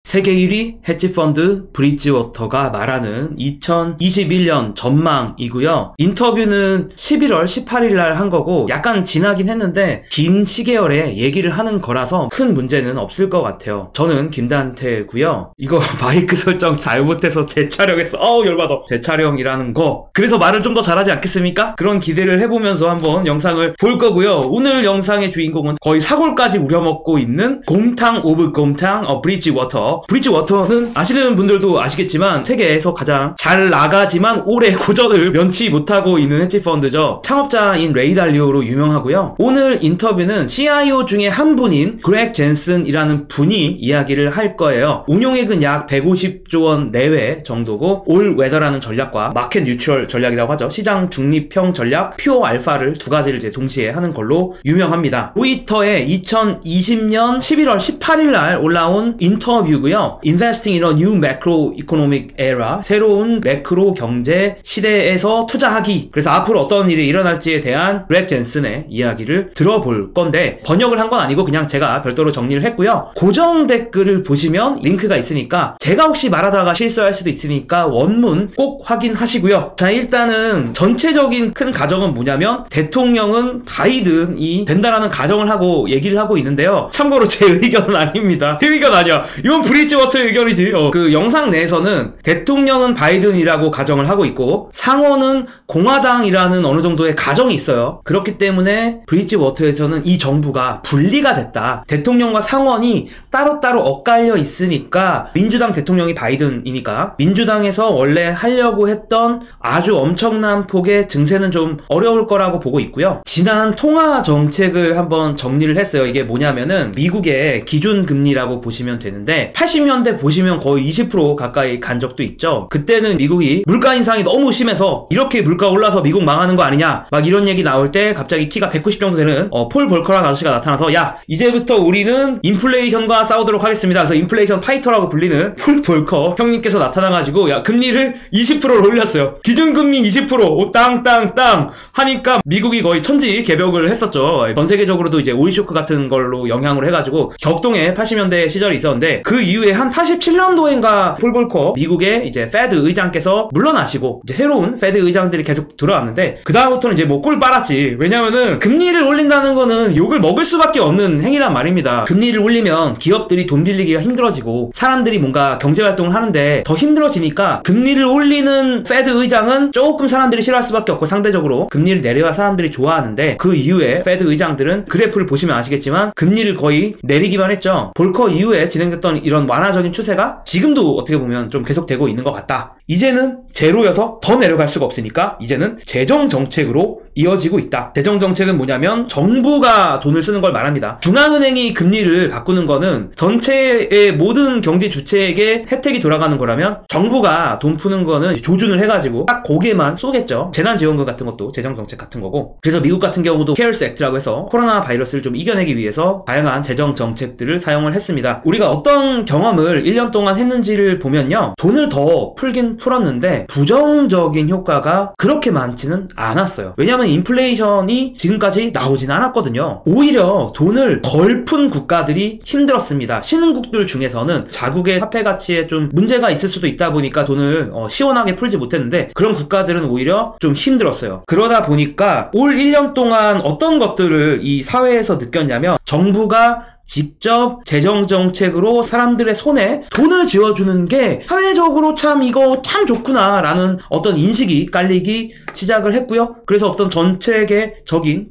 세계 1위 헤지펀드 브리지워터가 말하는 2021년 전망이고요. 인터뷰는 11월 18일 날 한 거고 약간 지나긴 했는데 긴 시계열에 얘기를 하는 거라서 큰 문제는 없을 것 같아요. 저는 김단태고요. 이거 마이크 설정 잘못해서 재촬영했어. 열받아. 재촬영이라는 거. 그래서 말을 좀 더 잘하지 않겠습니까? 그런 기대를 해보면서 한번 영상을 볼 거고요. 오늘 영상의 주인공은 거의 사골까지 우려먹고 있는 곰탕 오브 곰탕 브리지워터. 브리지워터는 아시는 분들도 아시겠지만 세계에서 가장 잘 나가지만 오래 고전을 면치 못하고 있는 헤지펀드죠. 창업자인 레이 달리오로 유명하고요. 오늘 인터뷰는 CIO 중에 한 분인 그렉 젠슨이라는 분이 이야기를 할 거예요. 운용액은 약 150조 원 내외 정도고 올 웨더라는 전략과 마켓 뉴트럴 전략이라고 하죠. 시장 중립형 전략, 퓨어 알파를 두 가지를 이제 동시에 하는 걸로 유명합니다. 트위터에 2020년 11월 18일 날 올라온 인터뷰고요. Investing in a new macroeconomic era, 새로운 매크로 경제 시대에서 투자하기. 그래서 앞으로 어떤 일이 일어날지에 대한 그렉 젠슨의 이야기를 들어볼 건데 번역을 한 건 아니고 그냥 제가 별도로 정리를 했고요. 고정 댓글을 보시면 링크가 있으니까 제가 혹시 말하다가 실수할 수도 있으니까 원문 꼭 확인하시고요. 자, 일단은 전체적인 큰 가정은 뭐냐면 대통령은 바이든이 된다라는 가정을 하고 얘기를 하고 있는데요. 참고로 제 의견은 아닙니다. 제 의견 아니야. 이건 브리지워터의 의견이지. 그 영상 내에서는 대통령은 바이든이라고 가정을 하고 있고 상원은 공화당이라는 어느 정도의 가정이 있어요. 그렇기 때문에 브리지워터에서는 이 정부가 분리가 됐다. 대통령과 상원이 따로따로 엇갈려 있으니까 민주당 대통령이 바이든이니까 민주당에서 원래 하려고 했던 아주 엄청난 폭의 증세는 좀 어려울 거라고 보고 있고요. 지난 통화 정책을 한번 정리를 했어요. 이게 뭐냐면은 미국의 기준금리라고 보시면 되는데 80년대 보시면 거의 20% 가까이 간 적도 있죠. 그때는 미국이 물가 인상이 너무 심해서 이렇게 물가 올라서 미국 망하는 거 아니냐 막 이런 얘기 나올 때 갑자기 키가 190 정도 되는 폴 볼커라는 아저씨가 나타나서 야 이제부터 우리는 인플레이션과 싸우도록 하겠습니다. 그래서 인플레이션 파이터라고 불리는 폴 볼커 형님께서 나타나가지고 야 금리를 20%로 올렸어요. 기준금리 20% 땅땅땅 하니까 미국이 거의 천지개벽을 했었죠. 전 세계적으로도 이제 오일 쇼크 같은 걸로 영향을 해가지고 격동의 80년대 시절이 있었는데 그 이후에 한 87년도인가 폴 볼커 미국의 이제 페드 의장께서 물러나시고 이제 새로운 페드 의장들이 계속 들어왔는데 그 다음부터는 이제 뭐 꿀 빨았지. 왜냐면은 금리를 올린다는 거는 욕을 먹을 수밖에 없는 행위란 말입니다. 금리를 올리면 기업들이 돈 빌리기가 힘들어지고 사람들이 뭔가 경제활동을 하는데 더 힘들어지니까 금리를 올리는 페드 의장은 조금 사람들이 싫어할 수밖에 없고 상대적으로 금리를 내려야 사람들이 좋아하는데 그 이후에 페드 의장들은 그래프를 보시면 아시겠지만 금리를 거의 내리기만 했죠. 볼커 이후에 진행됐던 이런 완화적인 추세가 지금도 어떻게 보면 좀 계속되고 있는 것 같다. 이제는 제로여서 더 내려갈 수가 없으니까 이제는 재정정책으로 이어지고 있다. 재정정책은 뭐냐면 정부가 돈을 쓰는 걸 말합니다. 중앙은행이 금리를 바꾸는 거는 전체의 모든 경제 주체에게 혜택이 돌아가는 거라면 정부가 돈 푸는 거는 조준을 해가지고 딱 거기에만 쏘겠죠. 재난지원금 같은 것도 재정정책 같은 거고. 그래서 미국 같은 경우도 케어스 액트라고 해서 코로나 바이러스를 좀 이겨내기 위해서 다양한 재정정책들을 사용을 했습니다. 우리가 어떤 경험을 1년 동안 했는지를 보면요. 돈을 더 풀긴 풀었는데 부정적인 효과가 그렇게 많지는 않았어요. 왜냐하면 인플레이션이 지금까지 나오진 않았거든요. 오히려 돈을 덜 푼 국가들이 힘들었습니다. 신흥국들 중에서는 자국의 화폐 가치에 좀 문제가 있을 수도 있다 보니까 돈을 시원하게 풀지 못했는데 그런 국가들은 오히려 좀 힘들었어요. 그러다 보니까 올 1년 동안 어떤 것들을 이 사회에서 느꼈냐면 정부가 직접 재정정책으로 사람들의 손에 돈을 쥐어주는 게 사회적으로 참 이거 참 좋구나 라는 어떤 인식이 깔리기 시작을 했고요. 그래서 어떤 정책의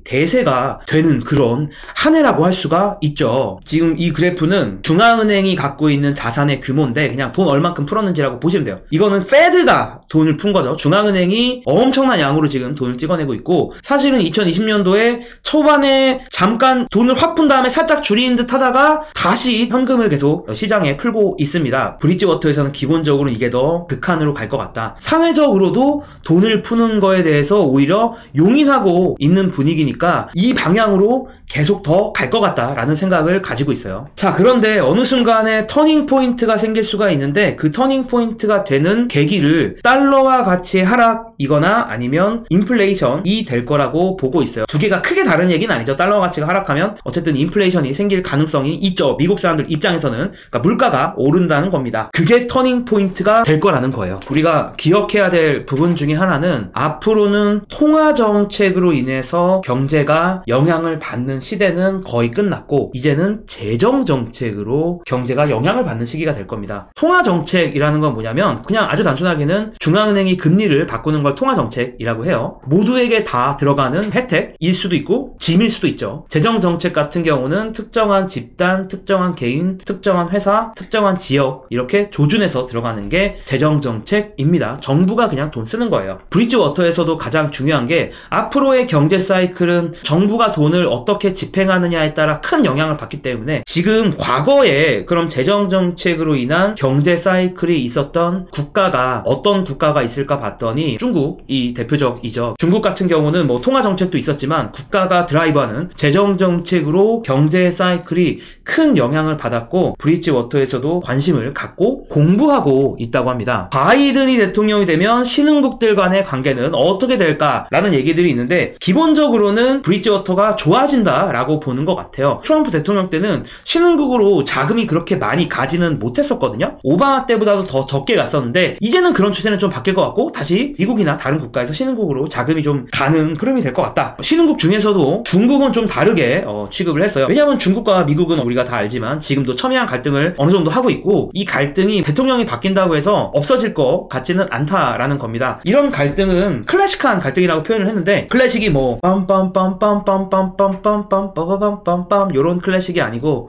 대세가 되는 그런 한 해라고 할 수가 있죠. 지금 이 그래프는 중앙은행이 갖고 있는 자산의 규모인데 그냥 돈 얼만큼 풀었는지라고 보시면 돼요. 이거는 페드가 돈을 푼 거죠. 중앙은행이 엄청난 양으로 지금 돈을 찍어내고 있고 사실은 2020년도에 초반에 잠깐 돈을 확 푼 다음에 살짝 줄인 듯 하다가 다시 현금을 계속 시장에 풀고 있습니다. 브리지워터에서는 기본적으로 이게 더 극한으로 갈 것 같다. 사회적으로도 돈을 푸는 거에 대해서 오히려 용인하고 있는 분위기니까 이 방향으로 계속 더 갈 것 같다라는 생각을 가지고 있어요. 자, 그런데 어느 순간에 터닝 포인트가 생길 수가 있는데 그 터닝 포인트가 되는 계기를 달러와 가치의 하락이거나 아니면 인플레이션이 될 거라고 보고 있어요. 두 개가 크게 다른 얘기는 아니죠. 달러와 가치가 하락하면 어쨌든 인플레이션이 생길 가능성이 가능성이 있죠. 미국 사람들 입장에서는. 그러니까 물가가 오른다는 겁니다. 그게 터닝 포인트가 될 거라는 거예요. 우리가 기억해야 될 부분 중에 하나는 앞으로는 통화 정책으로 인해서 경제가 영향을 받는 시대는 거의 끝났고 이제는 재정 정책으로 경제가 영향을 받는 시기가 될 겁니다. 통화 정책이라는 건 뭐냐면 그냥 아주 단순하게는 중앙은행이 금리를 바꾸는 걸 통화 정책이라고 해요. 모두에게 다 들어가는 혜택일 수도 있고 짐일 수도 있죠. 재정 정책 같은 경우는 특정한 집단, 특정한 개인, 특정한 회사, 특정한 지역 이렇게 조준해서 들어가는 게 재정 정책입니다. 정부가 그냥 돈 쓰는 거예요. 브리지워터에서도 가장 중요한 게 앞으로의 경제 사이클은 정부가 돈을 어떻게 집행하느냐에 따라 큰 영향을 받기 때문에 지금 과거에 그럼 재정 정책으로 인한 경제 사이클이 있었던 국가가 어떤 국가가 있을까 봤더니 중국이 대표적이죠. 중국 같은 경우는 뭐 통화 정책도 있었지만 국가가 드라이브하는 재정 정책으로 경제 사이클이 큰 영향을 받았고 브리지워터에서도 관심을 갖고 공부하고 있다고 합니다. 바이든이 대통령이 되면 신흥국들 간의 관계는 어떻게 될까라는 얘기들이 있는데 기본적으로는 브리지워터가 좋아진다라고 보는 것 같아요. 트럼프 대통령 때는 신흥국으로 자금이 그렇게 많이 가지는 못했었거든요. 오바마 때보다도 더 적게 갔었는데 이제는 그런 추세는 좀 바뀔 것 같고 다시 미국이나 다른 국가에서 신흥국으로 자금이 좀 가는 흐름이 될 것 같다. 신흥국 중에서도 중국은 좀 다르게 취급을 했어요. 왜냐하면 중국과 미국은 우리가 다 알지만 지금도 첨예한 갈등을 어느 정도 하고 있고 이 갈등이 대통령이 바뀐다고 해서 없어질 것 같지는 않다라는 겁니다. 이런 갈등은 클래식한 갈등이라고 표현을 했는데 클래식이 뭐 빰빰빰빰빰빰빰빰빰빰빰빰빰빰 요런 클래식이 아니고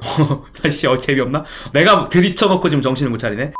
다시 재미없나? 내가 드립 쳐놓고 지금 정신을 못 차리네.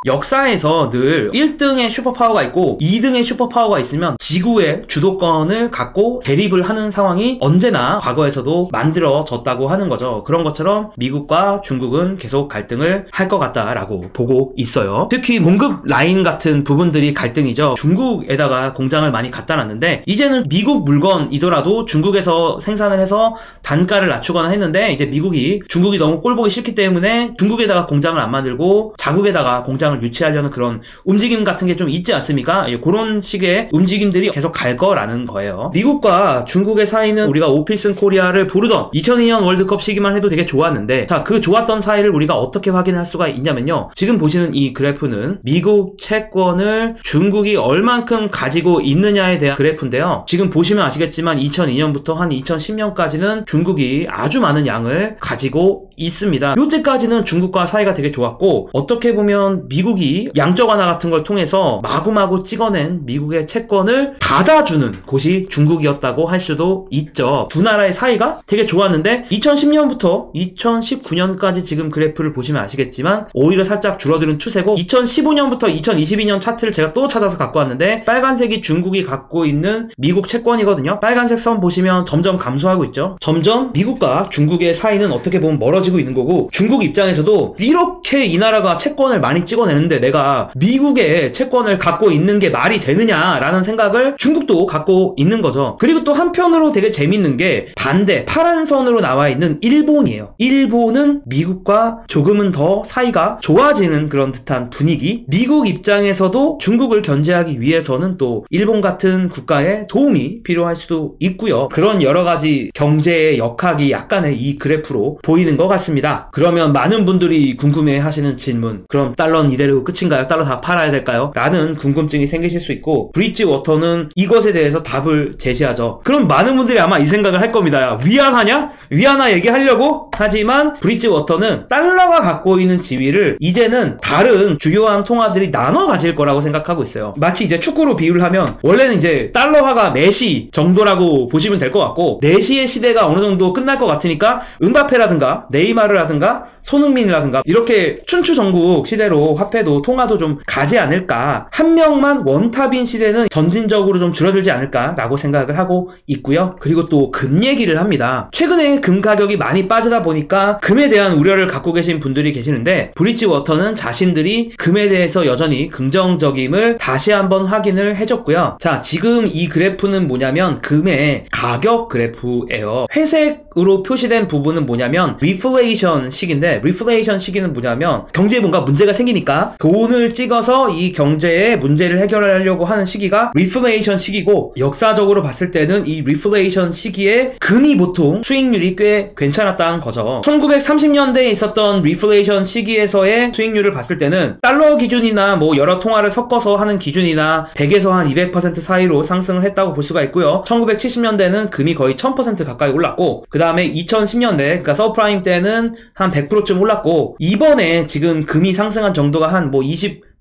역사에서 늘 1등의 슈퍼파워가 있고 2등의 슈퍼파워가 있으면 지구의 주도권을 갖고 대립을 하는 상황이 언제나 과거에서도 만들어졌다고 하는 거죠. 그런 것처럼 미국과 중국은 계속 갈등을 할 것 같다라고 보고 있어요. 특히 공급 라인 같은 부분들이 갈등이죠. 중국에다가 공장을 많이 갖다 놨는데 이제는 미국 물건이더라도 중국에서 생산을 해서 단가를 낮추거나 했는데 이제 미국이 중국이 너무 꼴보기 싫기 때문에 중국에다가 공장을 안 만들고 자국에다가 공장을 유치하려는 그런 움직임 같은 게 좀 있지 않습니까? 그런 식의 움직임들이 계속 갈 거라는 거예요. 미국과 중국의 사이는 우리가 오필슨 코리아를 부르던 2002년 월드컵 시기만 해도 되게 좋았는데 자, 그 좋았던 사이를 우리가 어떻게 확인할 수가 있냐면요. 지금 보시는 이 그래프는 미국 채권을 중국이 얼만큼 가지고 있느냐에 대한 그래프인데요. 지금 보시면 아시겠지만 2002년부터 한 2010년까지는 중국이 아주 많은 양을 가지고 있습니다. 이때까지는 중국과 사이가 되게 좋았고 어떻게 보면 미국이 양적 완화 같은 걸 통해서 마구마구 찍어낸 미국의 채권을 닫아주는 곳이 중국이었다고 할 수도 있죠. 두 나라의 사이가 되게 좋았는데 2010년부터 2019년까지 지금 그래프를 보시면 아시겠지만 오히려 살짝 줄어드는 추세고 2015년부터 2022년 차트를 제가 또 찾아서 갖고 왔는데 빨간색이 중국이 갖고 있는 미국 채권이거든요. 빨간색 선 보시면 점점 감소하고 있죠. 점점 미국과 중국의 사이는 어떻게 보면 멀어지고 있는 거고 중국 입장에서도 이렇게 이 나라가 채권을 많이 찍어내는데 내가 미국의 채권을 갖고 있는 게 말이 되느냐라는 생각을 중국도 갖고 있는 거죠. 그리고 또 한편으로 되게 재밌는 게 반대 파란 선으로 나와 있는 일본이에요. 일본은 미국과 조금은 더 사이가 좋아지는 그런 듯한 분위기. 미국 입장에서도 중국을 견제하기 위해서는 또 일본 같은 국가의 도움이 필요할 수도 있고요. 그런 여러 가지 경제의 역학이 약간의 이 그래프로 보이는 것 같습니다. 그러면 많은 분들이 궁금해 하시는 질문, 그럼 달러는 이대로 끝인가요? 달러 다 팔아야 될까요? 라는 궁금증이 생기실 수 있고 브리지워터는 이것에 대해서 답을 제시하죠. 그럼 많은 분들이 아마 이 생각을 할 겁니다. 야, 위안화냐? 위안화 얘기하려고? 하지만 브리지워터는 달러가 갖고 있는 지위를 이제는 다른 주요한 통화들이 나눠 가질 거라고 생각하고 있어요. 마치 이제 축구로 비유를 하면 원래는 이제 달러화가 메시 정도라고 보시면 될 것 같고 메시의 시대가 어느 정도 끝날 것 같으니까 은바페라든가 네이마르라든가 손흥민이라든가 이렇게 춘추전국 시대로 화폐도 통화도 좀 가지 않을까. 한 명만 원탑인 시대는 점진적으로 좀 줄어들지 않을까라고 생각을 하고 있고요. 그리고 또 금 얘기를 합니다. 최근에 금 가격이 많이 빠지다 보니까 금에 대한 우려를 갖고 계신 분들이 계시는데 브리지워터는 자신들이 금에 대해서 여전히 긍정적임을 다시 한번 확인을 해줬고요. 자, 지금 이 그래프는 뭐냐면 금의 가격 그래프예요. 회색 빨간색으로 표시된 부분은 뭐냐면 리플레이션 시기인데, 리플레이션 시기는 뭐냐면 경제에 뭔가 문제가 생기니까 돈을 찍어서 이 경제의 문제를 해결하려고 하는 시기가 리플레이션 시기고, 역사적으로 봤을 때는 이 리플레이션 시기에 금이 보통 수익률이 꽤 괜찮았다는 거죠. 1930년대에 있었던 리플레이션 시기에서의 수익률을 봤을 때는 달러 기준이나 뭐 여러 통화를 섞어서 하는 기준이나 100에서 한 200% 사이로 상승을 했다고 볼 수가 있고요. 1970년대는 금이 거의 1000% 가까이 올랐고, 그 다음에 2010년대, 그러니까 서프라임 때는 한 100%쯤 올랐고, 이번에 지금 금이 상승한 정도가 한 뭐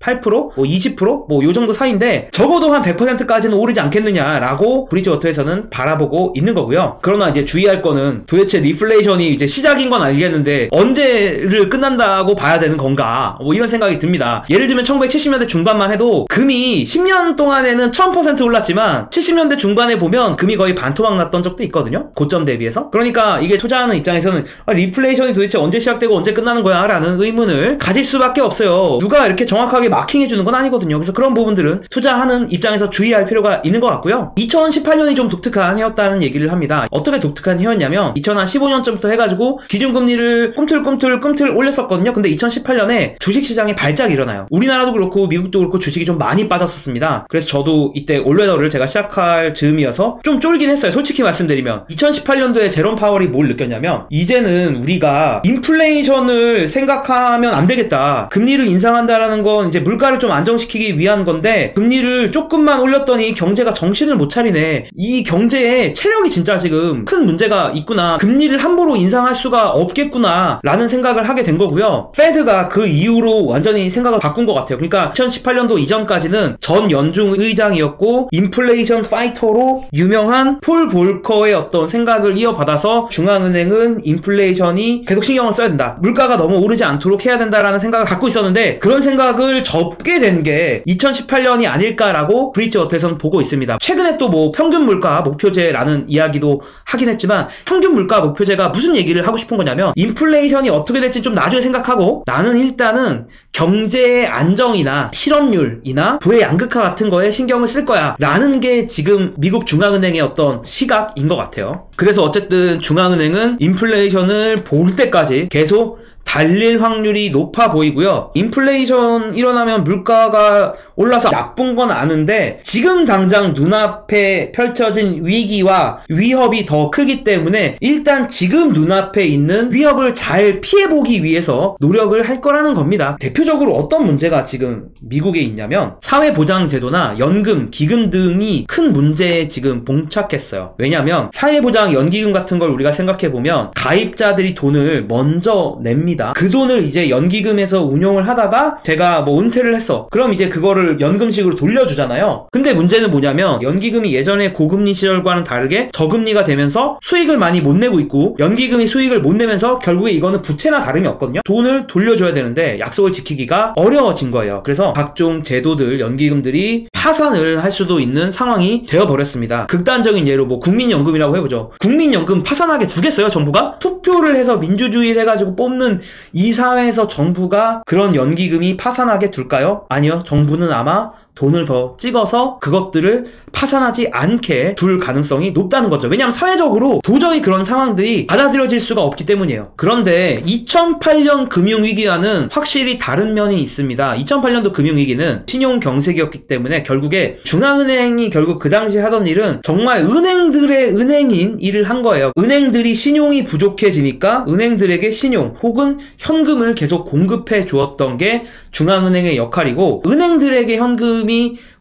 8%? 뭐 20%? 뭐 요 정도 사이인데 적어도 한 100%까지는 오르지 않겠느냐라고 브리지워터에서는 바라보고 있는 거고요. 그러나 이제 주의할 거는 도대체 리플레이션이 이제 시작인 건 알겠는데 언제를 끝난다고 봐야 되는 건가, 뭐 이런 생각이 듭니다. 예를 들면 1970년대 중반만 해도 금이 10년 동안에는 1000% 올랐지만 70년대 중반에 보면 금이 거의 반토막 났던 적도 있거든요, 고점 대비해서. 그러니까 이게 투자하는 입장에서는 리플레이션이 도대체 언제 시작되고 언제 끝나는 거야 라는 의문을 가질 수밖에 없어요. 누가 이렇게 정확하게 마킹해주는 건 아니거든요. 그래서 그런 부분들은 투자하는 입장에서 주의할 필요가 있는 것 같고요. 2018년이 좀 독특한 해였다는 얘기를 합니다. 어떻게 독특한 해였냐면 2015년쯤부터 해가지고 기준금리를 꿈틀 올렸었거든요. 근데 2018년에 주식시장에 발작이 일어나요. 우리나라도 그렇고 미국도 그렇고 주식이 좀 많이 빠졌었습니다. 그래서 저도 이때 올웨더를 제가 시작할 즈음이어서 좀 쫄긴 했어요, 솔직히 말씀드리면. 2018년도에 제롬 파월이 뭘 느꼈냐면, 이제는 우리가 인플레이션을 생각하면 안 되겠다, 금리를 인상한다라는 건 이제 물가를 좀 안정시키기 위한 건데 금리를 조금만 올렸더니 경제가 정신을 못 차리네, 이 경제에 체력이 진짜 지금 큰 문제가 있구나, 금리를 함부로 인상할 수가 없겠구나 라는 생각을 하게 된 거고요. 페드가 그 이후로 완전히 생각을 바꾼 것 같아요. 그러니까 2018년도 이전까지는 전 연중 의장이었고 인플레이션 파이터로 유명한 폴 볼커의 어떤 생각을 이어받아서 중앙은행은 인플레이션이 계속 신경을 써야 된다, 물가가 너무 오르지 않도록 해야 된다라는 생각을 갖고 있었는데, 그런 생각을 접게 된 게 2018년이 아닐까라고 브리지워터에서는 보고 있습니다. 최근에 또 뭐 평균 물가 목표제라는 이야기도 하긴 했지만, 평균 물가 목표제가 무슨 얘기를 하고 싶은 거냐면, 인플레이션이 어떻게 될지 좀 나중에 생각하고 나는 일단은 경제의 안정이나 실업률이나 부의 양극화 같은 거에 신경을 쓸 거야 라는 게 지금 미국 중앙은행의 어떤 시각인 것 같아요. 그래서 어쨌든 중앙은행은 인플레이션을 볼 때까지 계속 달릴 확률이 높아 보이고요. 인플레이션 일어나면 물가가 올라서 나쁜 건 아는데 지금 당장 눈앞에 펼쳐진 위기와 위협이 더 크기 때문에 일단 지금 눈앞에 있는 위협을 잘 피해보기 위해서 노력을 할 거라는 겁니다. 대표적으로 어떤 문제가 지금 미국에 있냐면, 사회보장제도나 연금, 기금 등이 큰 문제에 지금 봉착했어요. 왜냐면 사회보장, 연기금 같은 걸 우리가 생각해보면 가입자들이 돈을 먼저 냅니다. 그 돈을 이제 연기금에서 운용을 하다가 제가 뭐 은퇴를 했어, 그럼 이제 그거를 연금식으로 돌려주잖아요. 근데 문제는 뭐냐면 연기금이 예전에 고금리 시절과는 다르게 저금리가 되면서 수익을 많이 못 내고 있고, 연기금이 수익을 못 내면서 결국에 이거는 부채나 다름이 없거든요. 돈을 돌려줘야 되는데 약속을 지키기가 어려워진 거예요. 그래서 각종 제도들, 연기금들이 파산을 할 수도 있는 상황이 되어버렸습니다. 극단적인 예로 뭐 국민연금이라고 해보죠. 국민연금 파산하게 두겠어요, 정부가? 투표를 해서 민주주의를 해가지고 뽑는 이 사회에서 정부가 그런 연기금이 파산하게 둘까요? 아니요. 정부는 아마 돈을 더 찍어서 그것들을 파산하지 않게 둘 가능성이 높다는 거죠. 왜냐하면 사회적으로 도저히 그런 상황들이 받아들여질 수가 없기 때문이에요. 그런데 2008년 금융위기와는 확실히 다른 면이 있습니다. 2008년도 금융위기는 신용경색이었기 때문에 결국에 중앙은행이 결국 그 당시 하던 일은 정말 은행들의 은행인 일을 한 거예요. 은행들이 신용이 부족해지니까 은행들에게 신용 혹은 현금을 계속 공급해 주었던 게 중앙은행의 역할이고, 은행들에게 현금이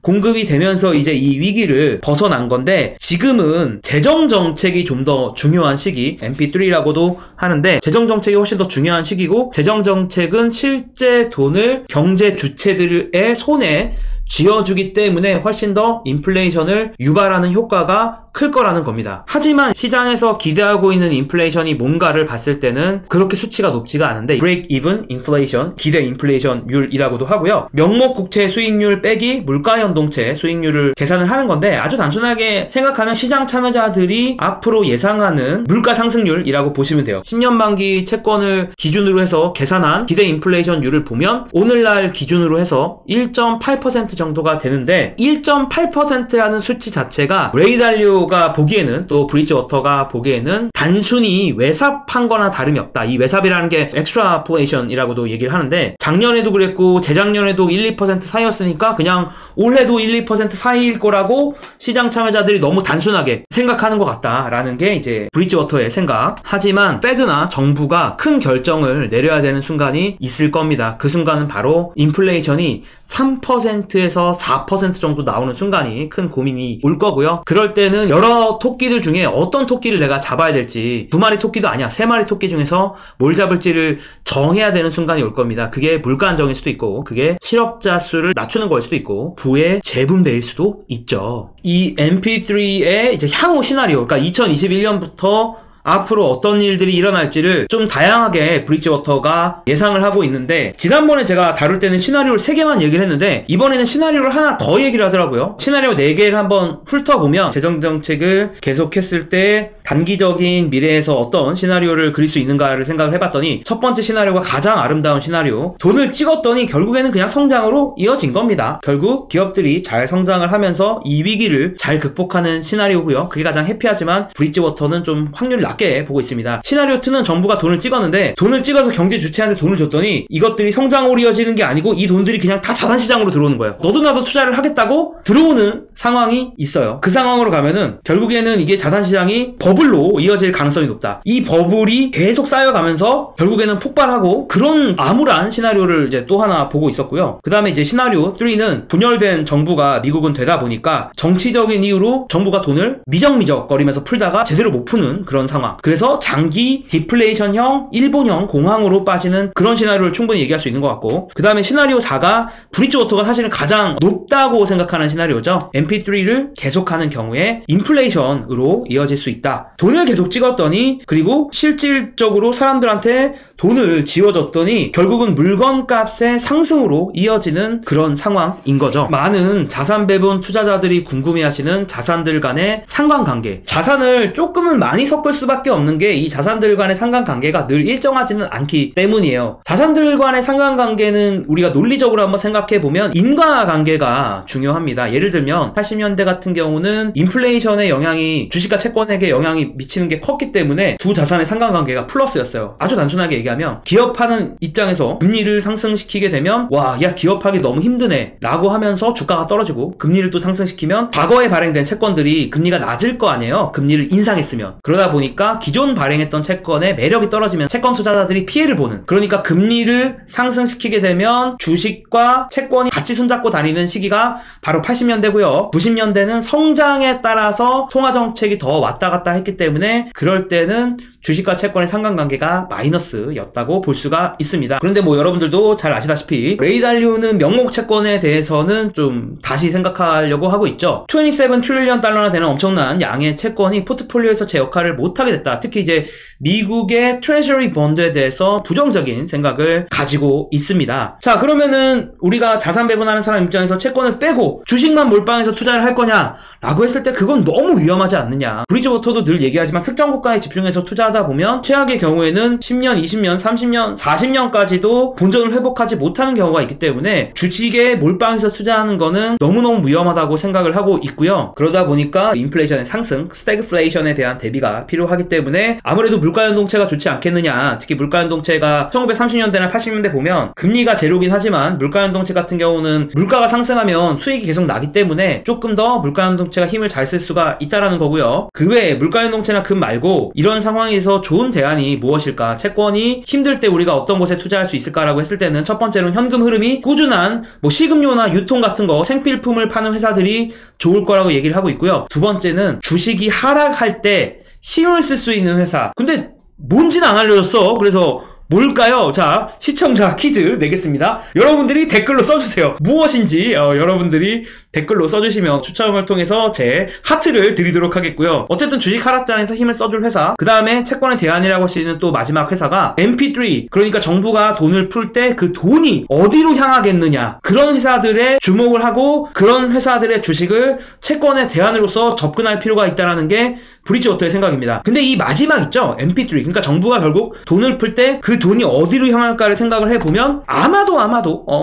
공급이 되면서 이제 이 위기를 벗어난 건데, 지금은 재정정책이 좀 더 중요한 시기, MP3라고도 하는데 재정정책이 훨씬 더 중요한 시기고, 재정정책은 실제 돈을 경제 주체들의 손에 쥐어주기 때문에 훨씬 더 인플레이션을 유발하는 효과가 클 거라는 겁니다. 하지만 시장에서 기대하고 있는 인플레이션이 뭔가를 봤을 때는 그렇게 수치가 높지가 않은데, break-even inflation, 기대 인플레이션율이라고도 하고요. 명목 국채 수익률 빼기 물가 연동체 수익률을 계산을 하는 건데, 아주 단순하게 생각하면 시장 참여자들이 앞으로 예상하는 물가 상승률이라고 보시면 돼요. 10년 만기 채권을 기준으로 해서 계산한 기대 인플레이션율을 보면 오늘날 기준으로 해서 1.8% 정도가 되는데, 1.8%라는 수치 자체가 레이 달리오 브리지워터가 보기에는, 또 브리지워터가 보기에는 단순히 외삽한 거나 다름이 없다. 이 외삽이라는 게 엑스트라플레이션이라고도 얘기를 하는데, 작년에도 그랬고 재작년에도 1-2% 사이였으니까 그냥 올해도 1-2% 사이일 거라고 시장 참여자들이 너무 단순하게 생각하는 것 같다라는 게 이제 브리지워터의 생각. 하지만 페드나 정부가 큰 결정을 내려야 되는 순간이 있을 겁니다. 그 순간은 바로 인플레이션이 3%에서 4% 정도 나오는 순간이 큰 고민이 올 거고요. 그럴 때는 여러 토끼들 중에 어떤 토끼를 내가 잡아야 될지, 2마리 토끼도 아니야, 3마리 토끼 중에서 뭘 잡을지를 정해야 되는 순간이 올 겁니다. 그게 물가 안정일 수도 있고, 그게 실업자 수를 낮추는 거일 수도 있고, 부의 재분배일 수도 있죠. 이 MP3의 이제 향후 시나리오, 그러니까 2021년부터 앞으로 어떤 일들이 일어날지를 좀 다양하게 브리지워터가 예상을 하고 있는데, 지난번에 제가 다룰 때는 시나리오를 3개만 얘기를 했는데 이번에는 시나리오를 하나 더 얘기를 하더라고요. 시나리오 4개를 한번 훑어보면 재정정책을 계속했을 때 단기적인 미래에서 어떤 시나리오를 그릴 수 있는가를 생각을 해봤더니, 첫 번째 시나리오가 가장 아름다운 시나리오, 돈을 찍었더니 결국에는 그냥 성장으로 이어진 겁니다. 결국 기업들이 잘 성장을 하면서 이 위기를 잘 극복하는 시나리오고요. 그게 가장 해피하지만 브리지워터는 좀 확률이 낮게 보고 있습니다. 시나리오 2는 정부가 돈을 찍었는데, 돈을 찍어서 경제 주체한테 돈을 줬더니 이것들이 성장으로 이어지는 게 아니고 이 돈들이 그냥 다 자산시장으로 들어오는 거예요. 너도 나도 투자를 하겠다고 들어오는 상황이 있어요. 그 상황으로 가면은 결국에는 이게 자산시장이 버블로 이어질 가능성이 높다. 이 버블이 계속 쌓여가면서 결국에는 폭발하고, 그런 암울한 시나리오를 이제 또 하나 보고 있었고요. 그 다음에 이제 시나리오 3는 분열된 정부가 미국은 되다 보니까 정치적인 이유로 정부가 돈을 미적미적거리면서 풀다가 제대로 못 푸는 그런 상황. 그래서 장기 디플레이션형 일본형 공황으로 빠지는 그런 시나리오를 충분히 얘기할 수 있는 것 같고, 그 다음에 시나리오 4가 브리지워터가 사실은 가장 높다고 생각하는 시나리오죠. MP3를 계속하는 경우에 인플레이션으로 이어질 수 있다. 돈을 계속 찍었더니, 그리고 실질적으로 사람들한테 돈을 지어줬더니 결국은 물건값의 상승으로 이어지는 그런 상황인 거죠. 많은 자산 배분 투자자들이 궁금해하시는 자산들 간의 상관관계, 자산을 조금은 많이 섞을 수밖에 없는 게 이 자산들 간의 상관관계가 늘 일정하지는 않기 때문이에요. 자산들 간의 상관관계는 우리가 논리적으로 한번 생각해보면 인과관계가 중요합니다. 예를 들면 80년대 같은 경우는 인플레이션의 영향이 주식과 채권에게 영향이 미치는 게 컸기 때문에 두 자산의 상관관계가 플러스였어요. 아주 단순하게 얘기하면, 기업하는 입장에서 금리를 상승시키게 되면 와, 야, 기업하기 너무 힘드네 라고 하면서 주가가 떨어지고, 금리를 또 상승시키면 과거에 발행된 채권들이 금리가 낮을 거 아니에요. 금리를 인상했으면. 그러다 보니까 기존 발행했던 채권의 매력이 떨어지면 채권 투자자들이 피해를 보는, 그러니까 금리를 상승시키게 되면 주식과 채권이 같이 손잡고 다니는 시기가 바로 80년대고요. 90년대는 성장에 따라서 통화정책이 더 왔다 갔다 했기 때문에 그럴 때는 주식과 채권의 상관관계가 마이너스였다고 볼 수가 있습니다. 그런데 뭐 여러분들도 잘 아시다시피 레이 달리오는 명목 채권에 대해서는 좀 다시 생각하려고 하고 있죠. 27 트릴리언 달러나 되는 엄청난 양의 채권이 포트폴리오에서 제 역할을 못하게 됐다. 특히 이제 미국의 트레저리 본드에 대해서 부정적인 생각을 가지고 있습니다. 자, 그러면은 우리가 자산 배분하는 사람 입장에서 채권을 빼고 주식만 몰빵해서 투자를 할 거냐 라고 했을 때 그건 너무 위험하지 않느냐. 브리지워터도 늘 얘기하지만 특정 국가에 집중해서 투자하다 보면 최악의 경우에는 10년, 20년, 30년, 40년까지도 본전을 회복하지 못하는 경우가 있기 때문에 주식에 몰빵해서 투자하는 거는 너무너무 위험하다고 생각을 하고 있고요. 그러다 보니까 인플레이션의 상승, 스태그플레이션에 대한 대비가 필요하기 때문에 아무래도 물가연동체가 좋지 않겠느냐. 특히 물가연동체가 1930년대나 80년대 보면 금리가 제로긴 하지만 물가연동체 같은 경우는 물가가 상승하면 수익이 계속 나기 때문에 조금 더 물가연동체가 힘을 잘 쓸 수가 있다라는 거고요. 그 외에 물가연동체나 금 말고 이런 상황에서 좋은 대안이 무엇일까? 채권이 힘들 때 우리가 어떤 곳에 투자할 수 있을까라고 했을 때는 첫 번째로는 현금 흐름이 꾸준한 뭐 식음료나 유통 같은 거 생필품을 파는 회사들이 좋을 거라고 얘기를 하고 있고요. 두 번째는 주식이 하락할 때 힘을 쓸 수 있는 회사. 근데 뭔지는 안 알려줬어. 그래서 뭘까요? 자, 시청자 퀴즈 내겠습니다. 여러분들이 댓글로 써주세요. 무엇인지 여러분들이 댓글로 써주시면 추첨을 통해서 제 하트를 드리도록 하겠고요. 어쨌든 주식 하락장에서 힘을 써줄 회사, 그 다음에 채권의 대안이라고 할 수 있는 또 마지막 회사가 MP3, 그러니까 정부가 돈을 풀 때 그 돈이 어디로 향하겠느냐, 그런 회사들에 주목을 하고 그런 회사들의 주식을 채권의 대안으로서 접근할 필요가 있다는 게 브리지워터의 생각입니다. 근데 이 마지막 있죠? MP3. 그러니까 정부가 결국 돈을 풀 때 그 돈이 어디로 향할까를 생각을 해보면 아마도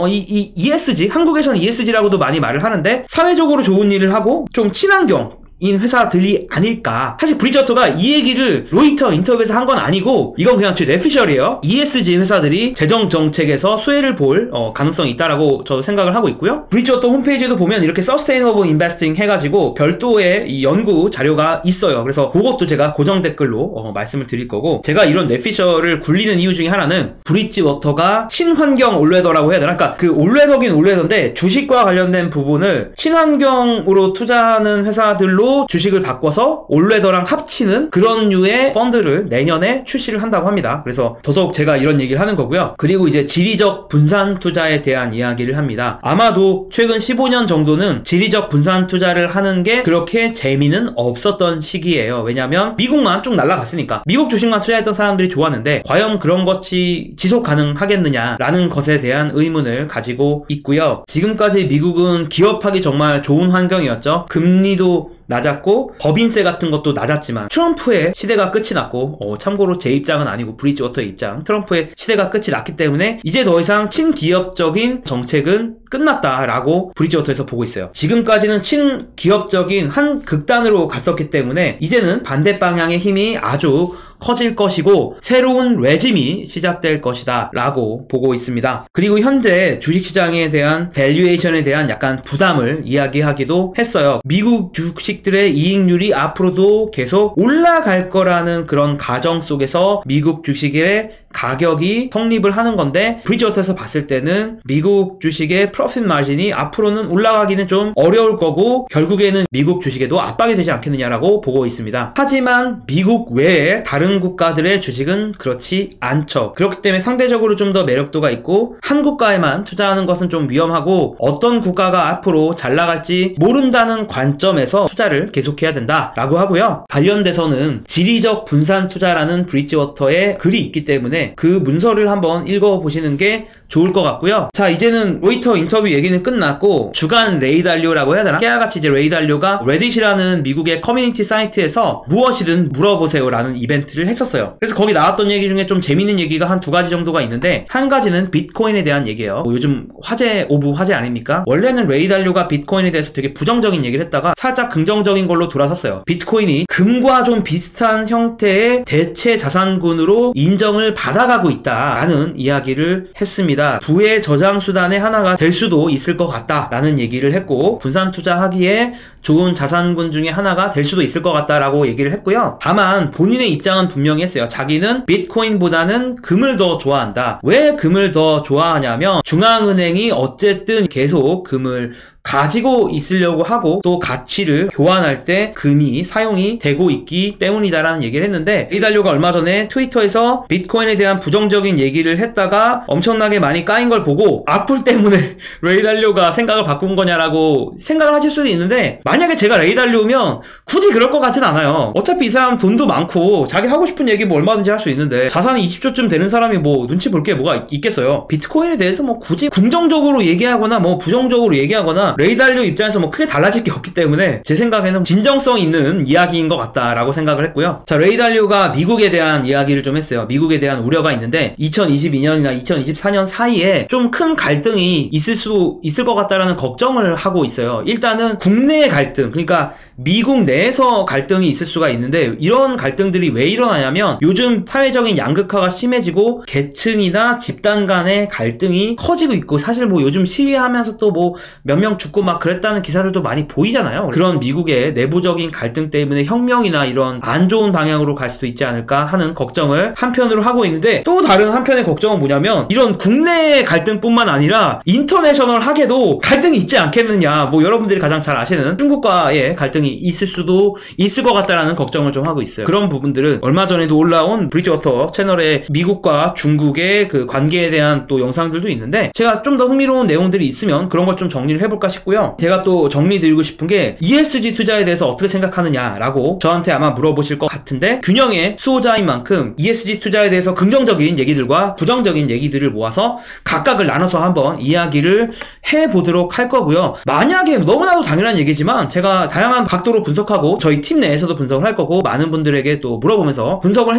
이 ESG, 한국에서는 ESG라고도 많이 말을 하는데 사회적으로 좋은 일을 하고 좀 친환경, 인 회사들이 아닐까. 사실 브리지워터가 이 얘기를 로이터 인터뷰에서 한 건 아니고 이건 그냥 제 뇌피셜이에요. ESG 회사들이 재정 정책에서 수혜를 볼 가능성이 있다라고 저도 생각을 하고 있고요. 브리지워터 홈페이지에도 보면 이렇게 서스테이너블 인베스팅 해가지고 별도의 이 연구 자료가 있어요. 그래서 그것도 제가 고정 댓글로 말씀을 드릴 거고, 제가 이런 뇌피셜을 굴리는 이유 중에 하나는 브리지워터가 친환경 올웨더라고 해야 되나? 그러니까 그 올웨더긴 올웨더인데 주식과 관련된 부분을 친환경으로 투자하는 회사들로 주식을 바꿔서 올웨더랑 합치는 그런 류의 펀드를 내년에 출시를 한다고 합니다. 그래서 더더욱 제가 이런 얘기를 하는 거고요. 그리고 이제 지리적 분산 투자에 대한 이야기를 합니다. 아마도 최근 15년 정도는 지리적 분산 투자를 하는 게 그렇게 재미는 없었던 시기예요. 왜냐면 미국만 쭉 날아갔으니까. 미국 주식만 투자했던 사람들이 좋았는데 과연 그런 것이 지속 가능하겠느냐라는 것에 대한 의문을 가지고 있고요. 지금까지 미국은 기업하기 정말 좋은 환경이었죠. 금리도 낮았고 법인세 같은 것도 낮았지만 트럼프의 시대가 끝이 났고, 참고로 제 입장은 아니고 브리지워터의 입장, 트럼프의 시대가 끝이 났기 때문에 이제 더 이상 친기업적인 정책은 끝났다라고 브리지워터에서 보고 있어요. 지금까지는 친기업적인 한 극단으로 갔었기 때문에 이제는 반대 방향의 힘이 아주 커질 것이고 새로운 레짐이 시작될 것이다 라고 보고 있습니다. 그리고 현재 주식시장에 대한 밸류에이션에 대한 약간 부담을 이야기하기도 했어요. 미국 주식들의 이익률이 앞으로도 계속 올라갈 거라는 그런 가정 속에서 미국 주식의 가격이 성립을 하는 건데, 브리지워터에서 봤을 때는 미국 주식의 프로핏 마진이 앞으로는 올라가기는 좀 어려울 거고 결국에는 미국 주식에도 압박이 되지 않겠느냐라고 보고 있습니다. 하지만 미국 외에 다른 국가들의 주식은 그렇지 않죠. 그렇기 때문에 상대적으로 좀 더 매력도가 있고 한국가에만 투자하는 것은 좀 위험하고 어떤 국가가 앞으로 잘 나갈지 모른다는 관점에서 투자를 계속해야 된다라고 하고요. 관련돼서는 지리적 분산 투자라는 브리지워터의 글이 있기 때문에 그 문서를 한번 읽어보시는 게 좋을 것 같고요. 자, 이제는 로이터 인터뷰 얘기는 끝났고 주간 레이달료라고 해야 되나? 깨알같이 이제 레이달료가 레딧이라는 미국의 커뮤니티 사이트에서 무엇이든 물어보세요 라는 이벤트를 했었어요. 그래서 거기 나왔던 얘기 중에 좀 재밌는 얘기가 한 두 가지 정도가 있는데, 한 가지는 비트코인에 대한 얘기예요. 요즘 화제 오브 화제 아닙니까? 원래는 레이달료가 비트코인에 대해서 되게 부정적인 얘기를 했다가 살짝 긍정적인 걸로 돌아섰어요. 비트코인이 금과 좀 비슷한 형태의 대체 자산군으로 인정을 받아가고 있다라는 이야기를 했습니다. 부의 저장 수단의 하나가 될 수도 있을 것 같다라는 얘기를 했고, 분산 투자하기에 좋은 자산군 중에 하나가 될 수도 있을 것 같다라고 얘기를 했고요. 다만 본인의 입장은 분명히 했어요. 자기는 비트코인보다는 금을 더 좋아한다. 왜 금을 더 좋아하냐면 중앙은행이 어쨌든 계속 금을 가지고 있으려고 하고 또 가치를 교환할 때 금이 사용이 되고 있기 때문이다라는 얘기를 했는데, 레이달료가 얼마 전에 트위터에서 비트코인에 대한 부정적인 얘기를 했다가 엄청나게 많이 까인 걸 보고 악플 때문에 레이달료가 생각을 바꾼 거냐라고 생각을 하실 수도 있는데, 만약에 제가 레이달료면 굳이 그럴 것 같진 않아요. 어차피 이 사람 돈도 많고 자기 하고 싶은 얘기 뭐 얼마든지 할 수 있는데 자산이 20조쯤 되는 사람이 뭐 눈치 볼 게 뭐가 있겠어요. 비트코인에 대해서 뭐 굳이 긍정적으로 얘기하거나 뭐 부정적으로 얘기하거나 레이달료 입장에서 뭐 크게 달라질 게 없기 때문에 제 생각에는 진정성 있는 이야기인 것 같다라고 생각을 했고요. 자, 레이달료가 미국에 대한 이야기를 좀 했어요. 미국에 대한 우려가 있는데 2022년이나 2024년 사이에 좀 큰 갈등이 있을 것 같다라는 걱정을 하고 있어요. 일단은 국내의 갈등, 그러니까 미국 내에서 갈등이 있을 수가 있는데, 이런 갈등들이 왜 일어나냐면 요즘 사회적인 양극화가 심해지고 계층이나 집단 간의 갈등이 커지고 있고, 사실 뭐 요즘 시위하면서 또 뭐 몇 명 죽고 막 그랬다는 기사들도 많이 보이잖아요. 그런 미국의 내부적인 갈등 때문에 혁명이나 이런 안 좋은 방향으로 갈 수도 있지 않을까 하는 걱정을 한편으로 하고 있는데, 또 다른 한편의 걱정은 뭐냐면 이런 국내의 갈등뿐만 아니라 인터내셔널하게도 갈등이 있지 않겠느냐. 뭐 여러분들이 가장 잘 아시는 중국과의 갈등이 있을 수도 있을 것 같다라는 걱정을 좀 하고 있어요. 그런 부분들은 얼마 전에도 올라온 브리지워터 채널에 미국과 중국의 그 관계에 대한 또 영상들도 있는데, 제가 좀 더 흥미로운 내용들이 있으면 그런 걸 좀 정리를 해볼까 싶고요. 제가 또 정리 드리고 싶은 게 ESG 투자에 대해서 어떻게 생각하느냐라고 저한테 아마 물어보실 것 같은데, 균형의 수호자인 만큼 ESG 투자에 대해서 긍정적인 얘기들과 부정적인 얘기들을 모아서 각각을 나눠서 한번 이야기를 해보도록 할 거고요. 만약에 너무나도 당연한 얘기지만 보니까 제가 다양한 각도로 분석하고 저희 팀 내에서도 분석을 할 거고 많은 분들에게 또 물어보면서 분석을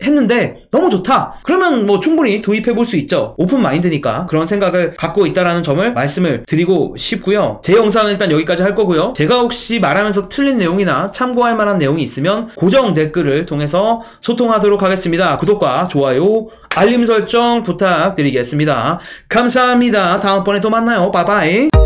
했는데 너무 좋다. 그러면 뭐 충분히 도입해 볼 수 있죠. 오픈 마인드니까 그런 생각을 갖고 있다라는 점을 말씀을 드리고 싶고요. 제 영상은 일단 여기까지 할 거고요. 제가 혹시 말하면서 틀린 내용이나 참고할 만한 내용이 있으면 고정 댓글을 통해서 소통하도록 하겠습니다. 구독과 좋아요, 알림 설정 부탁드리겠습니다. 감사합니다. 다음번에 또 만나요. 바이바이.